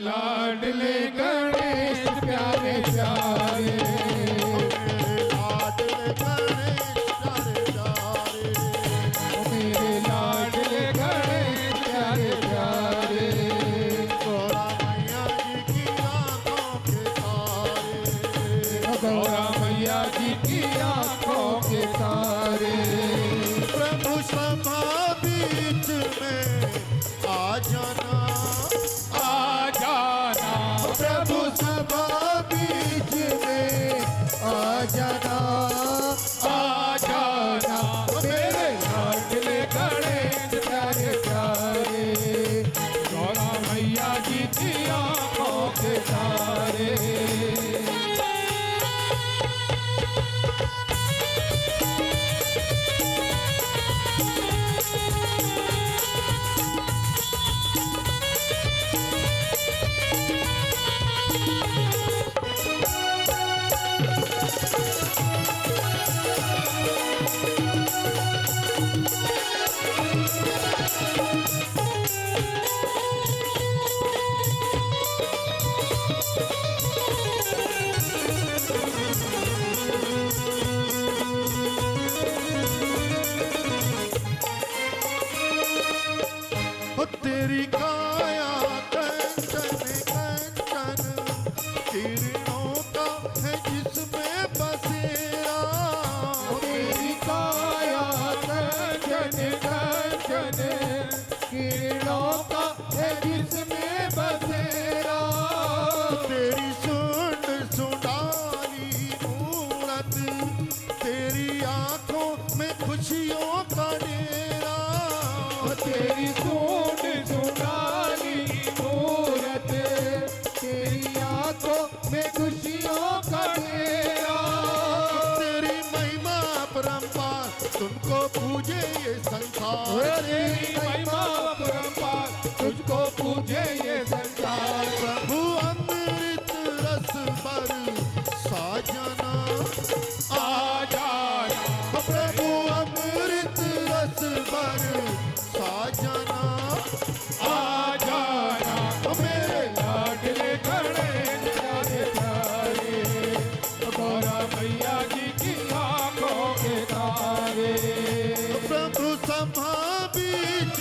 लाडले गणेश प्यारे प्यारे, लाडले गणेश प्यारे प्यारे, मेरे लाडले गणेश प्यारे प्यारे, गौरा मैया जी की आंखों के तारे, गौरा मैया जी की आंखों के तारे, प्रभु सभा बीच में आ जाना, आ जाना प्रभु सभा बीच में आ जाना, आ जाना, मेरे लाडले गणेश प्यारे प्यारे, गौरा मैया जी की आंखों के तारे। तेरी काया कंचन कंचन किरणों का है जिसमें बसेरा, तेरी काया कंचन कंचन किरणों का है जिसमें बसेरा, तेरी सुन सुनाली मूरत, तेरी आंखों में खुशियों का डेरा, तेरी सूट सुनाली मूरत, तेरी आंखों में खुशियों का डेरा, तेरी महिमा परंपार तुमको पूजे ये संसार, तेरी महिमा परंपार तुझको पूजे ये संसार, प्रभु अमृत रस पर साजना, आ जाना प्रभु अमृत रस पर साजना, आ जाना, मेरे लाडले गणेश प्यारे प्यारे, गौरा मैया जी की आंखों के तारे, प्रभु सभा बीच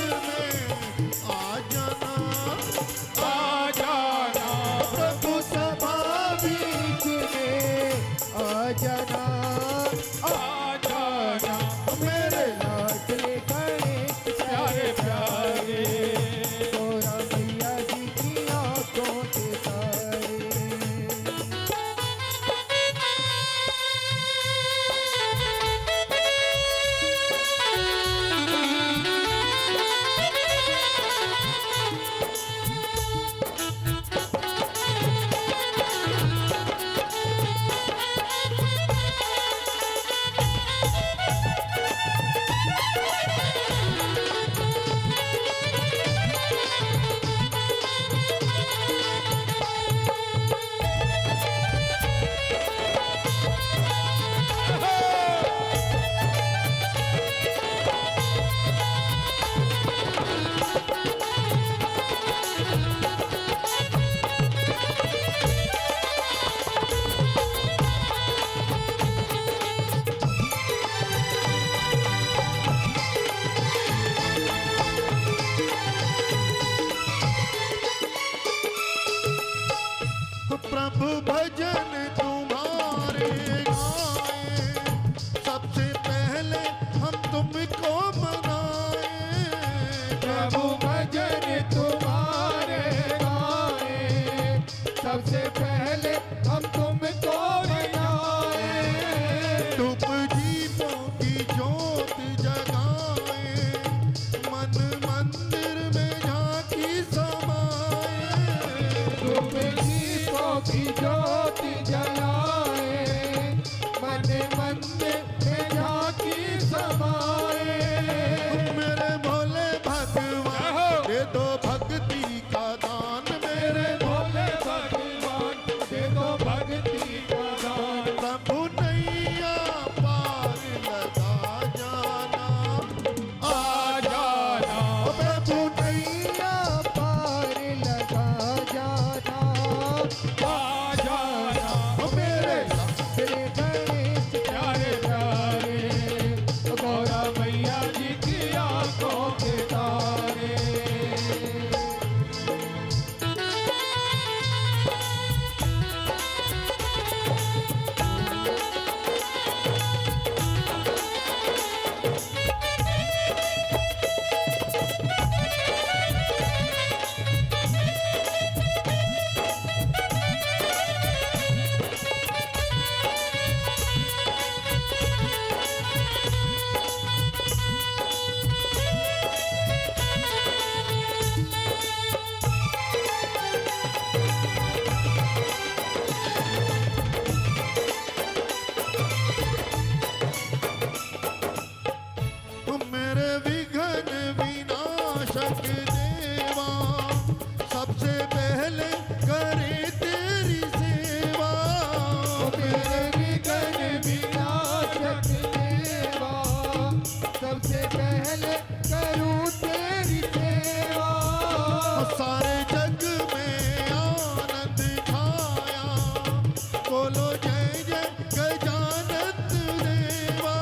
जय जय गजानन देवा।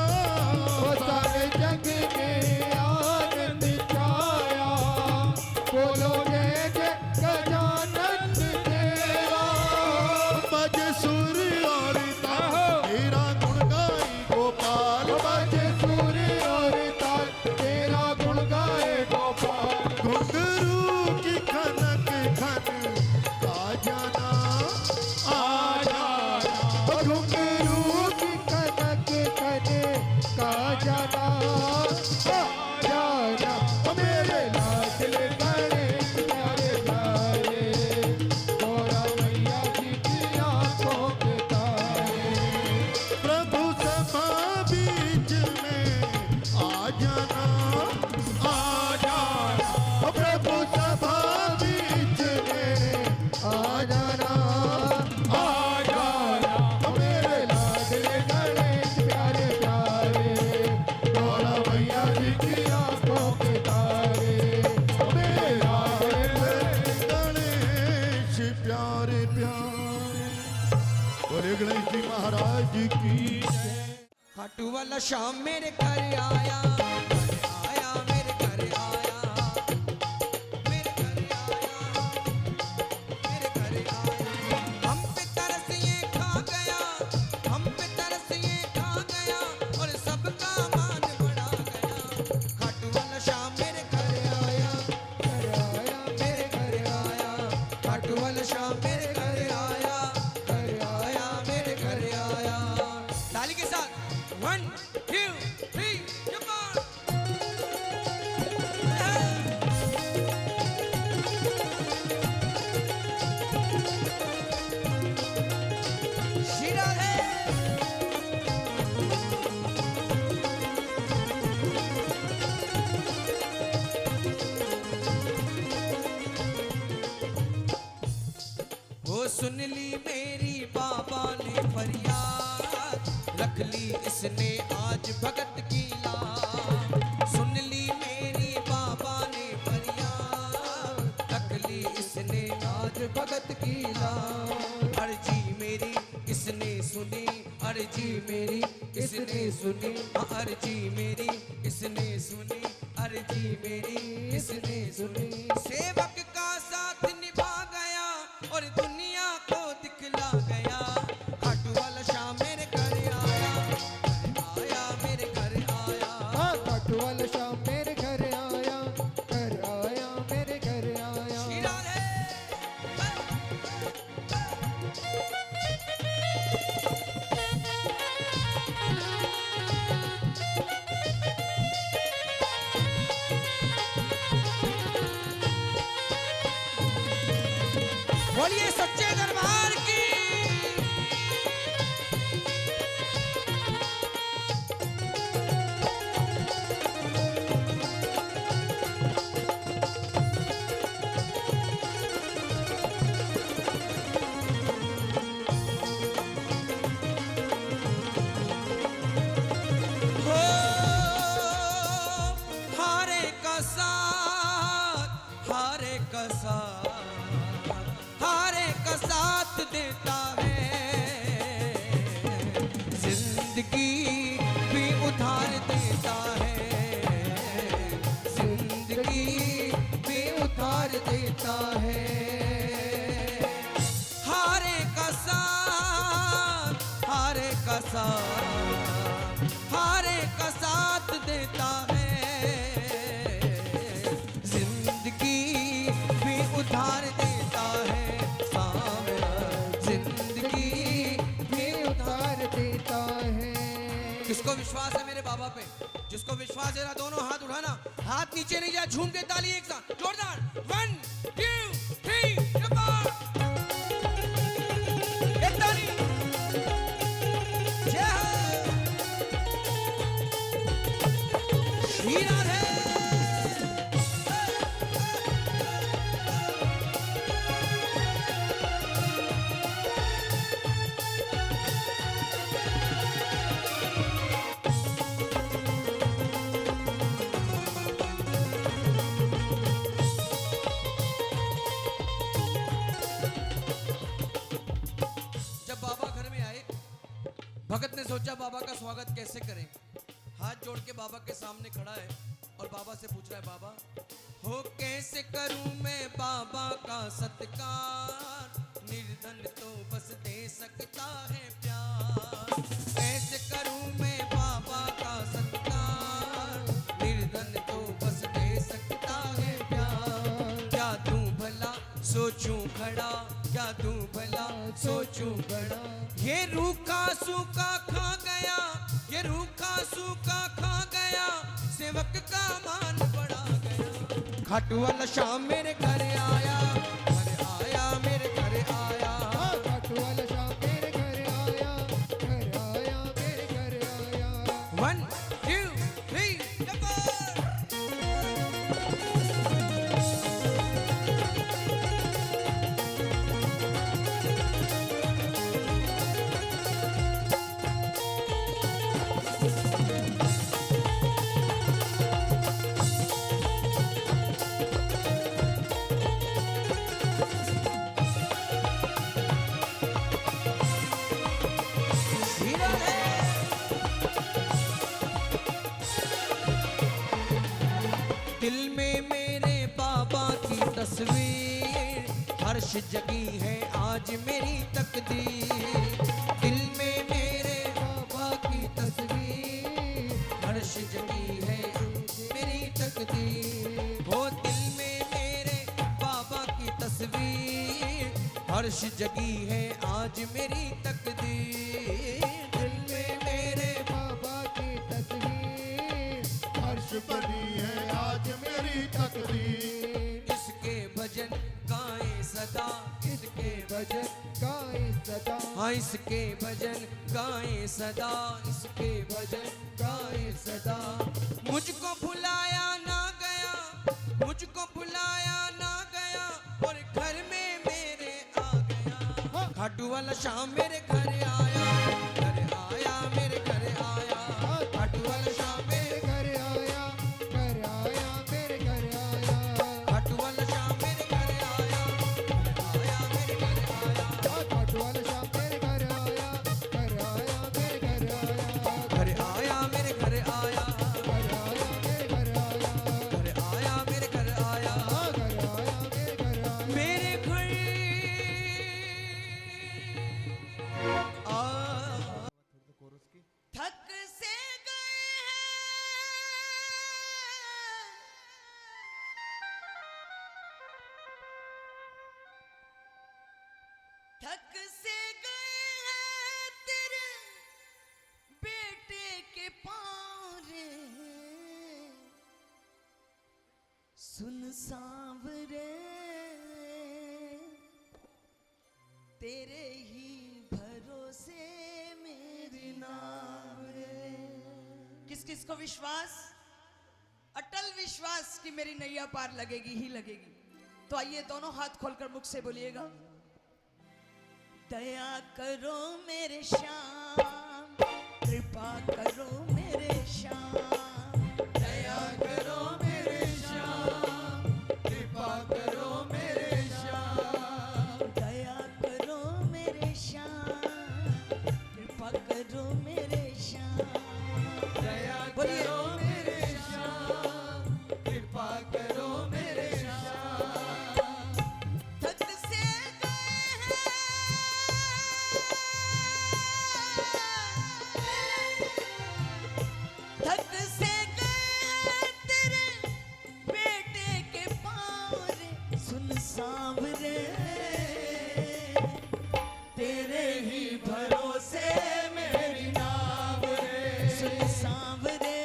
सारे जग में आनंद छाया, बोलो जय जय गजानन देवा। बजे सुर और ताल तेरा गुण गाई गोपाल। बजे सुर और ताल तेरा गुण गाए गोपाल। घुंघरू की खनक खन आ जाना आ जाना। घुंघरू की कनक कने का जाना आ जाना। मेरे लाडले गणेश प्यारे प्यारे, गौरा मैया जी की आंखों के तारे। प्रभु सभा बीच में आ जाना आ जाना। प्रभु सभा बीच में आ जाना आ जाना। मेरे लाडले गणेश प्यारे प्यारे, गौरा मैया जी की आंखों के तारे। मेरे लाडले गणेश प्यारे प्यारे। बोले गणेश जी महाराज की खाटू वाला शाम मेरे घर आया, आया मेरे घर आया, मेरे घर आया, मेरे घर आया। हम पे तरस ये खा गया, हम पे तरस ये खा गया, और सबका मान बढ़ा गया। खाटू वाला शाम मेरे घर आया, घर आया मेरे घर आया। खाटू वाला शाम मेरे घर आया, घर आया मेरे घर आया। ताली के साथ 1 2 3 शीरा है। वो सुन ली मेरी बाबा ने फरियाद, रख ली इसने आज भगत की लाज। सुन ली मेरी बाबा ने फरियाद, रख ली इसने आज भगत की लाज। अर्जी मेरी इसने सुनी, अर्जी मेरी इसने सुनी, अर्जी मेरी इसने सुनी, अर्जी मेरी इसने सुनी। सेवक का साथ निभा गया और दुनिया को दिखला गया। खाटू वाला शाम मेरे घर आया, आया मेरे घर आया। खाटू वाला शाम मेरे घर आया, घर आया मेरे घर आया। शीरा है। बोलिए सच्चे दरबार की। हो हारे का साथ, हारे का साथ, हारे का साथ देता है। जिंदगी भी उधार देता है, जिंदगी भी उधार देता है। हारे का साथ, हारे का साथ, हारे का साथ देता है। जिंदगी भी उधार देता है, सावरा जिंदगी भी उधार देता है। किसको विश्वास है मेरे बाबा पे? जिसको विश्वास है ना, दोनों हाथ उठाना, हाथ नीचे नहीं जाए, झूम के ताली एक साथ जोरदार। 1 2 3 एक ताली। जय हो। श्री राधे। भगत ने सोचा बाबा का स्वागत कैसे करें। हाथ जोड़ के बाबा के सामने खड़ा है और बाबा से पूछ रहा है, बाबा हो कैसे करूं मैं बाबा का सत्कार, निर्धन तो बस दे सकता है प्यार। कैसे करूं मैं बाबा का सत्कार, निर्धन तो बस दे सकता है प्यार। क्या दूं भला सोचूं खड़ा, क्या दूं भला सोचूं खड़ा। ये रूखा सूखा खा गया, ये रूखा सूखा खा गया, सेवक का मान बढ़ा गया। खाटू वाला शाम मेरे घर आया, घर आया मेरे घर आया। खाटू वाला शाम मेरे घर आया, घर आया मेरे घर आया। 1 2 3 जबर। हीरा है। दिल में मेरे बाबा की तस्वीर, हर्ष जगी है आज मेरी तकदीर। दिल में मेरे बाबा की तस्वीर, हर्ष जगी है मेरी तकदीर। हो दिल में मेरे बाबा की तस्वीर, हर्ष जगी है आज मेरी तकदीर। दिल में मेरे बाबा की तस्वीर, हर्ष बनी है आज मेरी तकदीर। इसके भजन गाएं सदा, इसके भजन गाए सदा। हाँ इसके भजन गाएं सदा, इसके भजन गाएं सदा। मुझको भुलाया ना गया, मुझको भुलाया ना गया, और घर में मेरे आ गया। खाटू वाला शाम मेरे घर आया, घर आया मेरे घर आया। खाटू वाला शाम मेरे घर आया, घर आया मेरे घर आया। खाटू वाला शाम मेरे घर आया, आया मेरे घर आया। खाटू वाला शाम मेरे घर आया, घर आया मेरे घर आया। घर आया मेरे घर आया, घर आया मेरे घर आया। घर आया मेरे घर आया। घर आया मेरे घर आया। मेरे घर आ। थक से गए हैं, थक से गए हैं तेरे बेटे के पाँव रे। सुन सांवरे तेरे ही भरोसे मेरी नाव रे। किस किस को विश्वास, अटल विश्वास कि मेरी नैया पार लगेगी ही लगेगी। तो आइए दोनों हाथ खोलकर मुख से बोलिएगा, दया करो मेरे श्याम, कृपा करो मेरे श्याम। दया करो मेरे श्याम, कृपा करो मेरे श्याम। दया करो मेरे श्याम, कृपा करो मेरे श्याम। दया करो मेरे श्याम, कृपा करो मेरे श्याम। थक से गए हैं, थक से गए हैं तेरे बेटे के पाँव रे। सुन सांवरे तेरे ही भरोसे मेरी नाव रे। सुन सांवरे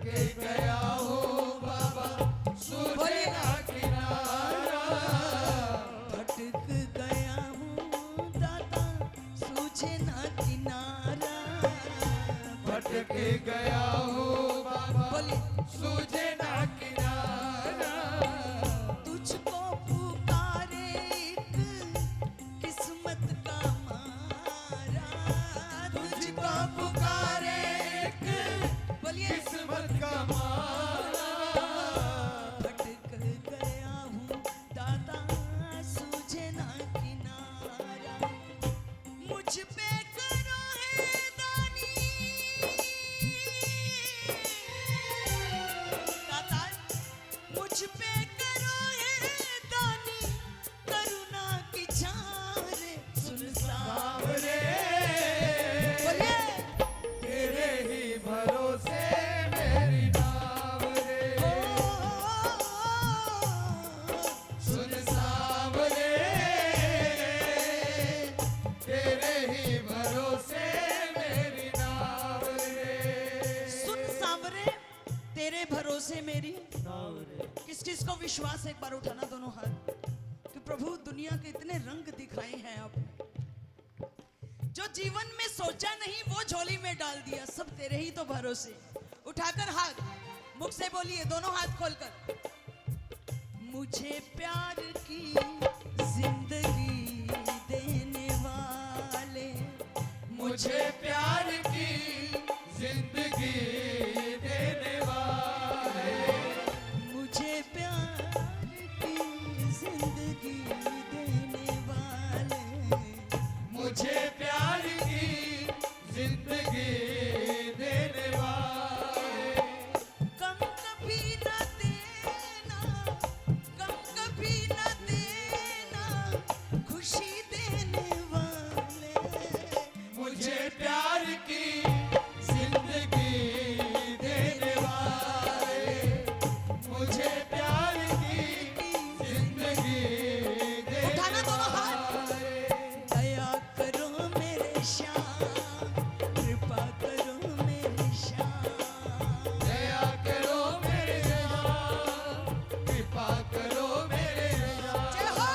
के गया हूँ बाबा सूझे ना किनारा। भटक गया हूँ दाता सूझे ना किनारा। भटक गया हूँ बाबा बोलिए सूझे ना किनारा। तुझको पुकारे एक किस्मत का मारा। तुझको पुकारे एक बोलिए किस्मत का मारा। भटक गया हूँ दाता सूझे ना किनारा। मुझ पे करो है दानी दाता, मुझ पे करो है दानी करुणा की छारे सुन सावरे बोलिए तेरे ही भरोसे मेरी नाव रे। सुन सावरे तेरे ही भरोसे मेरी नाव रे। सुन सांवरे तेरे भरोसे मेरी। किस किस को विश्वास है, एक बार उठाना दोनों हाथ कि प्रभु दुनिया के इतने रंग दिखाए हैं आपने, जो जीवन में सोचा नहीं वो झोली में डाल दिया, सब तेरे ही तो भरोसे। उठाकर हाथ मुख से बोलिए दोनों हाथ खोलकर, मुझे प्यार की जिंदगी देने वाले, मुझे प्यार की जिंदगी देने वाले। मुझे प्यार की जिंदगी देने वाले, मुझे प्यार की जिंदगी देने वाले। कम कभी न देना, कम कभी न देना, खुशी देने वाले। मुझे प्यार की जिंदगी देने वाले। मुझे प्यार की जिंदगी देने उठाना दोनों हाथ। वाले। दया करो मेरे श्याम, कृपा करो मेरे श्याम। दया करो मेरे श्याम, कृपा करो मेरे श्याम। जय हो।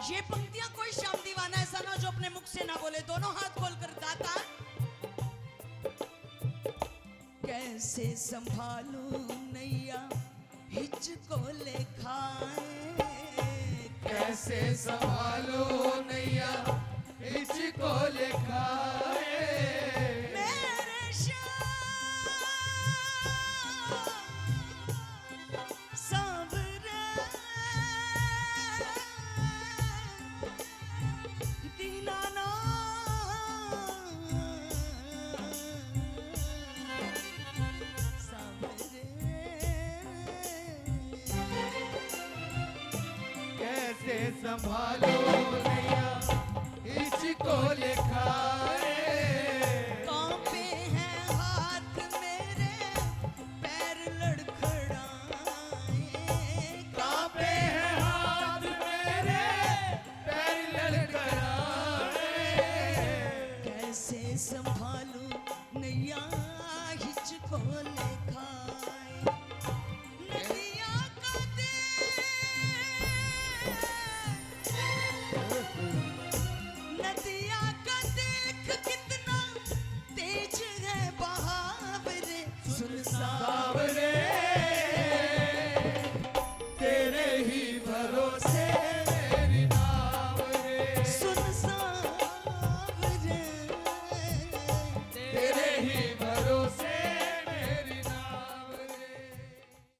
ये पंक्तियां कोई श्याम दीवाना ऐसा ना जो अपने मुख से ना बोले, दोनों हाथ खोलकर दाता कैसे संभालूं नैया हिचको ले खाए। कैसे संभालो नैया इसको लिखाए। मेरे श्याम सांवरे दीनाना कैसे संभालो नैया इसको लिखा